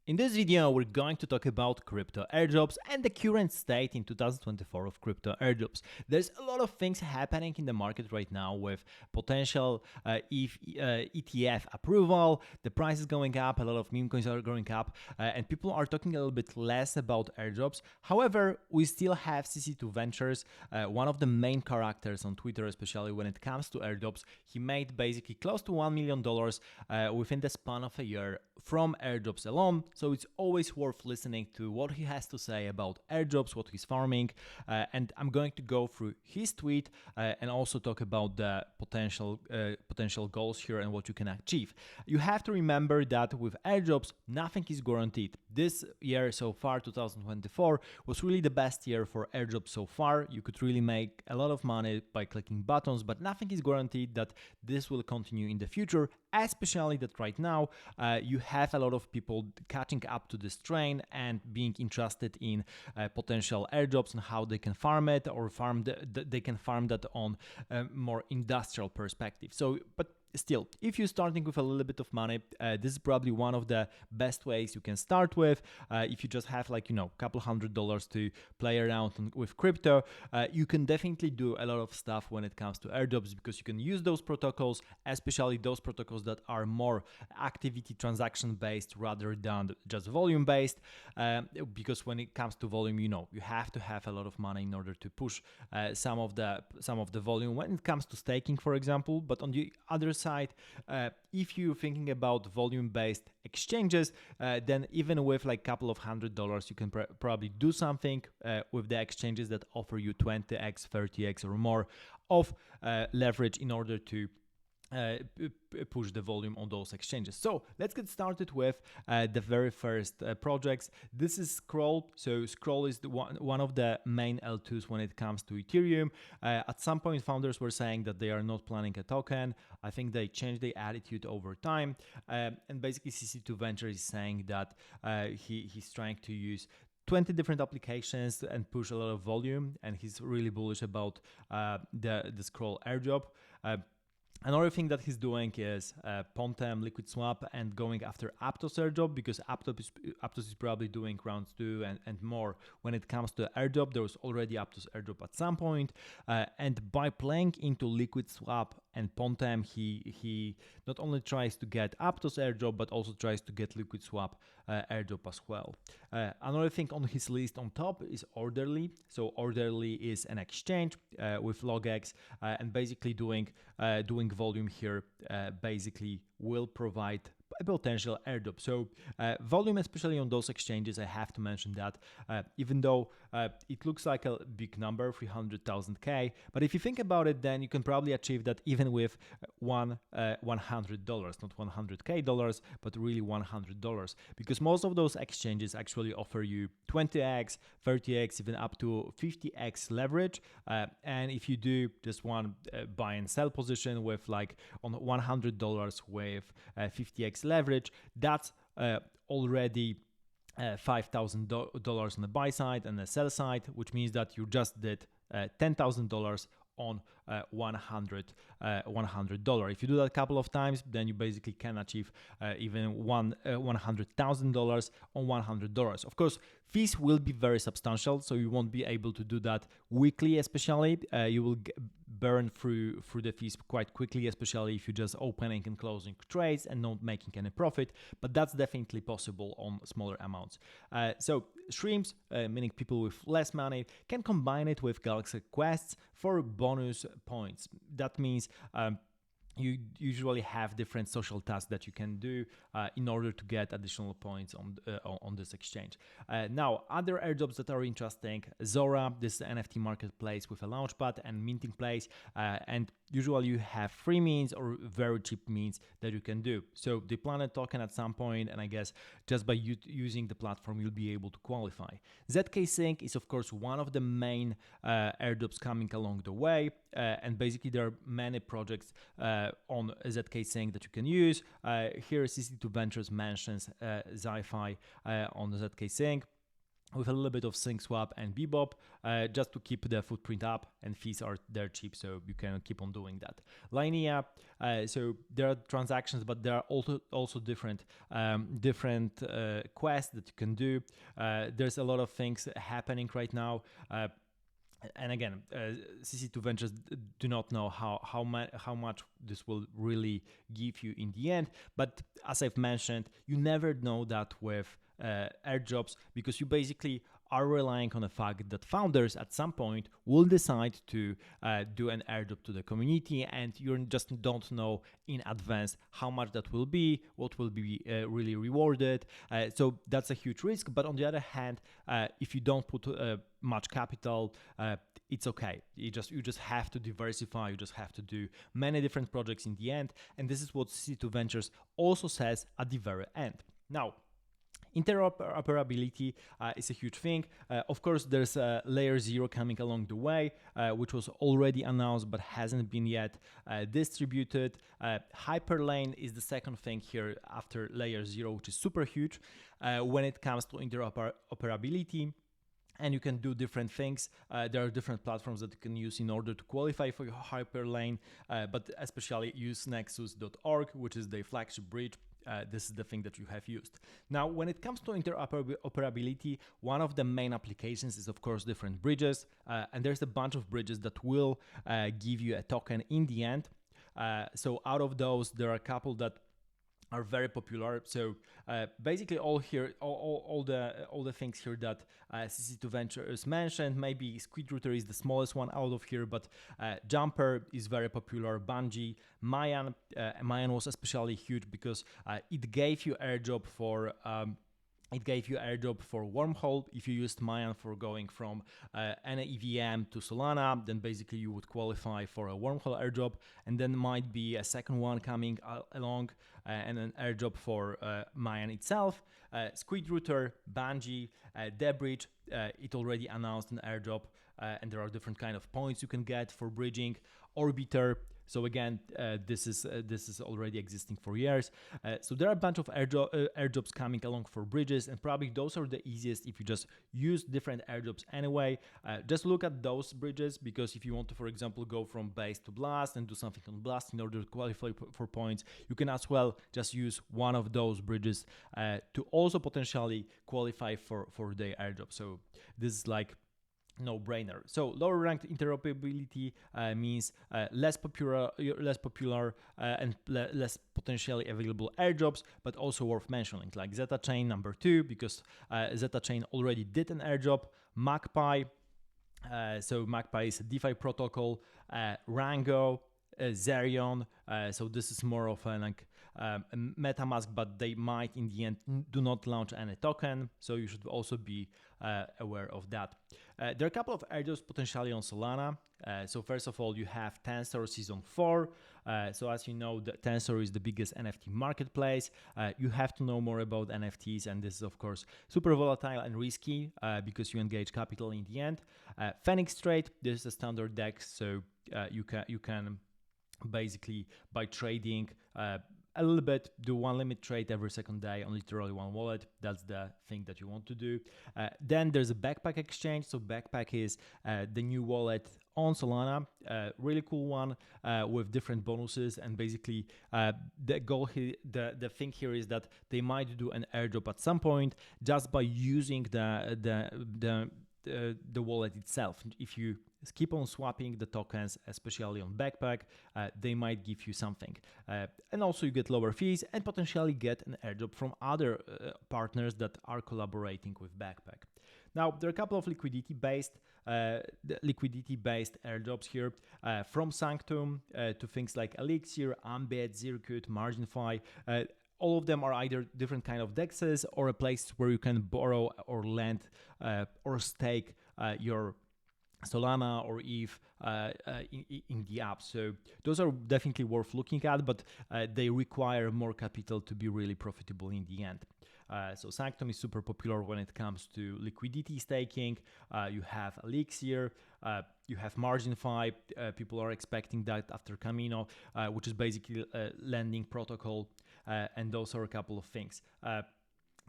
In this video, we're going to talk about crypto airdrops and the current state in 2024 of crypto airdrops. There's a lot of things happening in the market right now with potential ETF approval, the price is going up, a lot of meme coins are going up, and people are talking a little bit less about airdrops. However, we still have CC2 Ventures, one of the main characters on Twitter, especially when it comes to airdrops. He made basically close to $1 million within the span of a year from airdrops alone. So it's always worth listening to what he has to say about airdrops, what he's farming, and I'm going to go through his tweet and also talk about the potential goals here and what you can achieve. You have to remember that with airdrops, nothing is guaranteed. This year so far, 2024, was really the best year for airdrops so far. You could really make a lot of money by clicking buttons, but nothing is guaranteed that this will continue in the future, especially that right now you have a lot of people catching up to this train and being interested in potential airdrops and how they can farm it, or they can farm that on a more industrial perspective. So, but still, if you're starting with a little bit of money, this is probably one of the best ways you can start with. If you just have a couple $100 to play around with crypto, you can definitely do a lot of stuff when it comes to airdrops, because you can use those protocols, especially those protocols that are more activity transaction based rather than just volume based, because when it comes to volume, you have to have a lot of money in order to push some of the volume when it comes to staking, for example. But on the other side, if you're thinking about volume-based exchanges, then even with like a couple of $100, you can probably do something with the exchanges that offer you 20x, 30x or more of leverage in order to push the volume on those exchanges. So let's get started with the very first projects. This is Scroll. So Scroll is one of the main L2s when it comes to Ethereum. At some point, founders were saying that they are not planning a token. I think they changed their attitude over time. And basically CC2 Ventures is saying that he's trying to use 20 different applications and push a lot of volume, and he's really bullish about the Scroll airdrop. Another thing that he's doing is Pontem, Liquid Swap, and going after Aptos airdrop, because Aptos is probably doing rounds 2 and more when it comes to airdrop. There was already Aptos airdrop at some point, and by playing into Liquid Swap and Pontem, he not only tries to get Aptos airdrop, but also tries to get Liquid Swap airdrop as well. Another thing on his list on top is Orderly. So Orderly is an exchange with LogX, and basically doing volume here basically will provide a potential airdrop. So volume, especially on those exchanges, I have to mention that even though it looks like a big number, 300,000K, but if you think about it, then you can probably achieve that even with $100, not $100K, but really $100, because most of those exchanges actually offer you 20x, 30x, even up to 50x leverage. And if you do just one buy and sell position with like on $100 with 50x leverage, that's already $5,000 on the buy side and the sell side, which means that you just did $10,000 on $100. If you do that a couple of times, then you basically can achieve even $100,000 on $100. Of course, fees will be very substantial, so you won't be able to do that weekly, especially. You will burn through the fees quite quickly, especially if you're just opening and closing trades and not making any profit, but that's definitely possible on smaller amounts. So streams, meaning people with less money, can combine it with Galaxy Quests for bonus points. That means you usually have different social tasks that you can do in order to get additional points on this exchange. Now, other airdrops that are interesting: Zora, this is an NFT marketplace with a launchpad and minting place, and usually you have free means or very cheap means that you can do. So they plan a token at some point, and I guess just by using the platform, you'll be able to qualify. ZK Sync is of course one of the main airdrops coming along the way, and basically there are many projects on ZK Sync that you can use. Here CC2 Ventures mentions Zi-Fi on ZK Sync. with a little bit of SyncSwap and Bebop, just to keep the footprint up, and fees are there cheap, so you can keep on doing that. Linea, so there are transactions, but there are also different quests that you can do. There's a lot of things happening right now. And again, CC2 Ventures do not know how much this will really give you in the end. But as I've mentioned, you never know that with airdrops, because you basically are relying on the fact that founders at some point will decide to do an airdrop to the community, and you just don't know in advance how much that will be, what will be really rewarded. So that's a huge risk. But on the other hand, if you don't put much capital, it's okay. You just have to diversify. You just have to do many different projects in the end. And this is what CC2 Ventures also says at the very end. Now, interoperability is a huge thing. Of course, there's layer 0 coming along the way, which was already announced but hasn't been yet distributed. Hyperlane is the second thing here after layer 0, which is super huge when it comes to interoperability. And you can do different things. There are different platforms that you can use in order to qualify for your Hyperlane, but especially use nexus.org, which is the flagship bridge. This is the thing that you have used. Now, when it comes to interoperability, one of the main applications is, of course, different bridges. And there's a bunch of bridges that will give you a token in the end. So out of those, there are a couple that are very popular. So basically all the things here that CC2 Ventures mentioned. Maybe Squid Router is the smallest one out of here, but Jumper is very popular. Bungee, Mayan was especially huge because it gave you airdrop for Wormhole. If you used Mayan for going from an EVM to Solana, then basically you would qualify for a Wormhole airdrop, and then might be a second one coming along and an airdrop for Mayan itself. Squid Router, Bungee, Debridge, it already announced an airdrop, and there are different kind of points you can get for bridging. Orbiter. So again, this is already existing for years. So there are a bunch of airdrops coming along for bridges, and probably those are the easiest if you just use different airdrops anyway. Just look at those bridges, because if you want to, for example, go from base to blast and do something on blast in order to qualify for points, you can as well just use one of those bridges to also potentially qualify for the airdrop. So this is like no-brainer. So lower ranked interoperability means less popular and less potentially available airdrops, but also worth mentioning, like Zeta Chain number 2, because Zeta Chain already did an airdrop. Magpie, so Magpie is a DeFi protocol. Rango, Zerion, so this is more of a MetaMask, but they might in the end do not launch any token, so you should also be aware of that. There are a couple of airdrops potentially on Solana. So first of all, you have Tensor Season 4. So as you know, the Tensor is the biggest NFT marketplace. You have to know more about NFTs, and this is of course super volatile and risky because you engage capital in the end. Phoenix Trade, this is a standard DEX, so you can basically by trading a little bit, do one limit trade every second day on literally one wallet. That's the thing that you want to do. Then there's a Backpack exchange. So Backpack is the new wallet on Solana, really cool one with different bonuses. And basically the goal here, the thing here is that they might do an airdrop at some point just by using the wallet itself. If you keep on swapping the tokens, especially on Backpack, they might give you something. And also you get lower fees and potentially get an airdrop from other partners that are collaborating with Backpack. Now, there are a couple of liquidity-based airdrops here, from Sanctum to things like Elixir, Ambit, Zircuit, MarginFi. All of them are either different kind of dexes or a place where you can borrow or lend or stake your Solana or ETH in the app. So those are definitely worth looking at, but they require more capital to be really profitable in the end. So Sanctum is super popular when it comes to liquidity staking. You have Elixir, you have MarginFi. People are expecting that after Camino, which is basically a lending protocol, and those are a couple of things.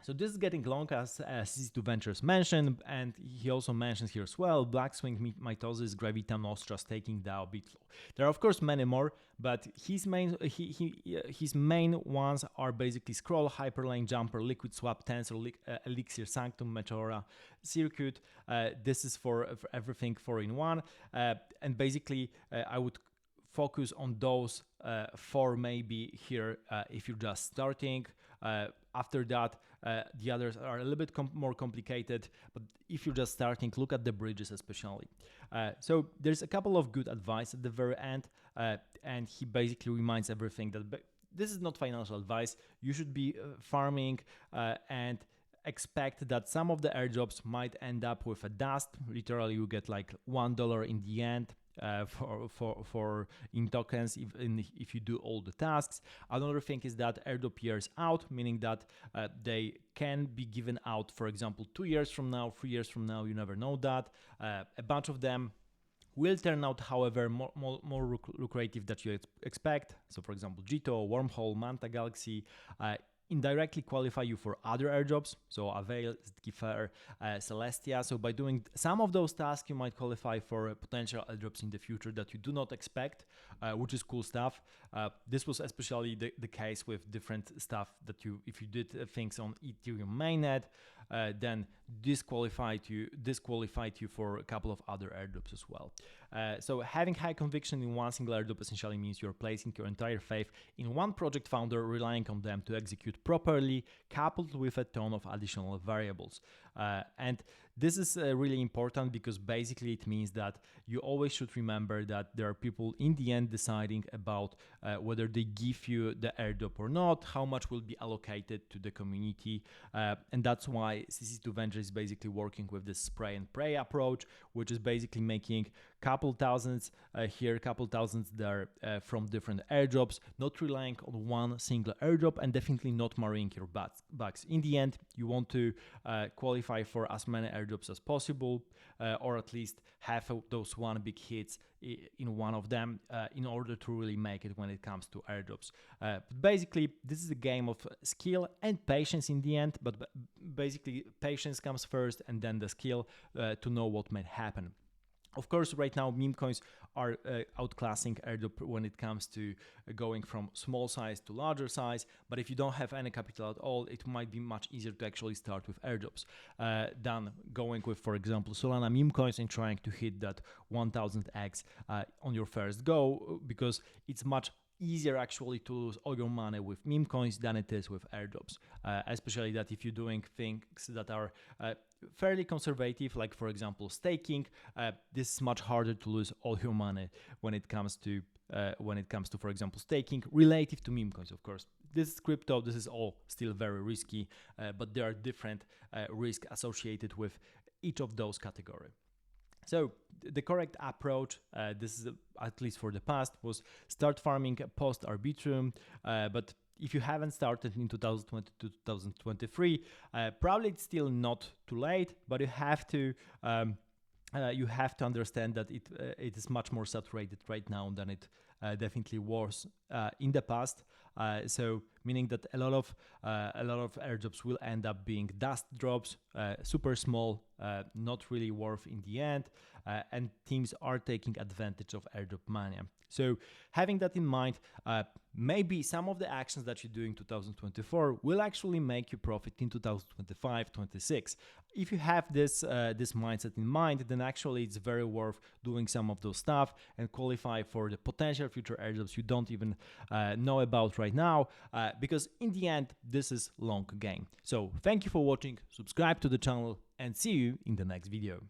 So this is getting long, as CC2 Ventures mentioned, and he also mentions here as well, Black Swing, Mitosis, Gravita, Nostra, Staking, DAO, Bitflow. There are of course many more, but his main ones are basically Scroll, Hyperlane, Jumper, Liquid Swap, Tensor, Elixir, Sanctum, Meteora, Circuit. This is for everything 4-in-1, and basically I would focus on those 4 maybe here if you're just starting. After that, the others are a little bit more complicated, but if you're just starting, look at the bridges especially. So there's a couple of good advice at the very end, and he basically reminds everything that this is not financial advice. You should be farming and expect that some of the airdrops might end up with a dust. Literally, you get like $1 in the end. For in tokens, if you do all the tasks. Another thing is that airdrop years out, meaning that they can be given out, for example, 2 years from now, 3 years from now, you never know that. A bunch of them will turn out, however, more lucrative than you expect. So for example, Jito, Wormhole, Manta Galaxy, indirectly qualify you for other airdrops, so Avail, Zkifer, Celestia. So by doing some of those tasks, you might qualify for potential airdrops in the future that you do not expect, which is cool stuff. This was especially the case with different stuff that if you did things on Ethereum mainnet, then disqualified you for a couple of other airdrops as well. So having high conviction in one single airdrop essentially means you're placing your entire faith in one project founder, relying on them to execute properly, coupled with a ton of additional variables. And this is really important because basically it means that you always should remember that there are people in the end deciding about whether they give you the airdrop or not, how much will be allocated to the community. And that's why CC2 Ventures is basically working with this spray and pray approach, which is basically making couple thousands here, couple thousands there from different airdrops, not relying on one single airdrop, and definitely not marrying your bugs. In the end, you want to qualify for as many airdrops as possible, or at least have those one big hits in one of them in order to really make it when it comes to airdrops. But basically, this is a game of skill and patience in the end, but basically patience comes first and then the skill to know what might happen. Of course, right now, meme coins are outclassing airdrop when it comes to going from small size to larger size. But if you don't have any capital at all, it might be much easier to actually start with airdrops than going with, for example, Solana meme coins and trying to hit that 1000x on your first go, because it's much easier actually to lose all your money with meme coins than it is with airdrops, especially that if you're doing things that are fairly conservative, like for example staking, this is much harder to lose all your money when it comes to for example staking relative to meme coins. Of course, this is crypto, this is all still very risky, but there are different risks associated with each of those categories. So the correct approach, this is at least for the past, was start farming post Arbitrum, but if you haven't started in 2020 to 2023, probably it's still not too late, but you have to understand that it is much more saturated right now than it definitely was in the past. So meaning that a lot of airdrops will end up being dust drops, super small, not really worth in the end, and teams are taking advantage of airdrop mania. So having that in mind, maybe some of the actions that you do in 2024 will actually make you profit in 2025-26. If you have this mindset in mind, then actually it's very worth doing some of those stuff and qualify for the potential future airdrops you don't even know about right now, because in the end, this is long game. So thank you for watching, subscribe to the channel, and see you in the next video.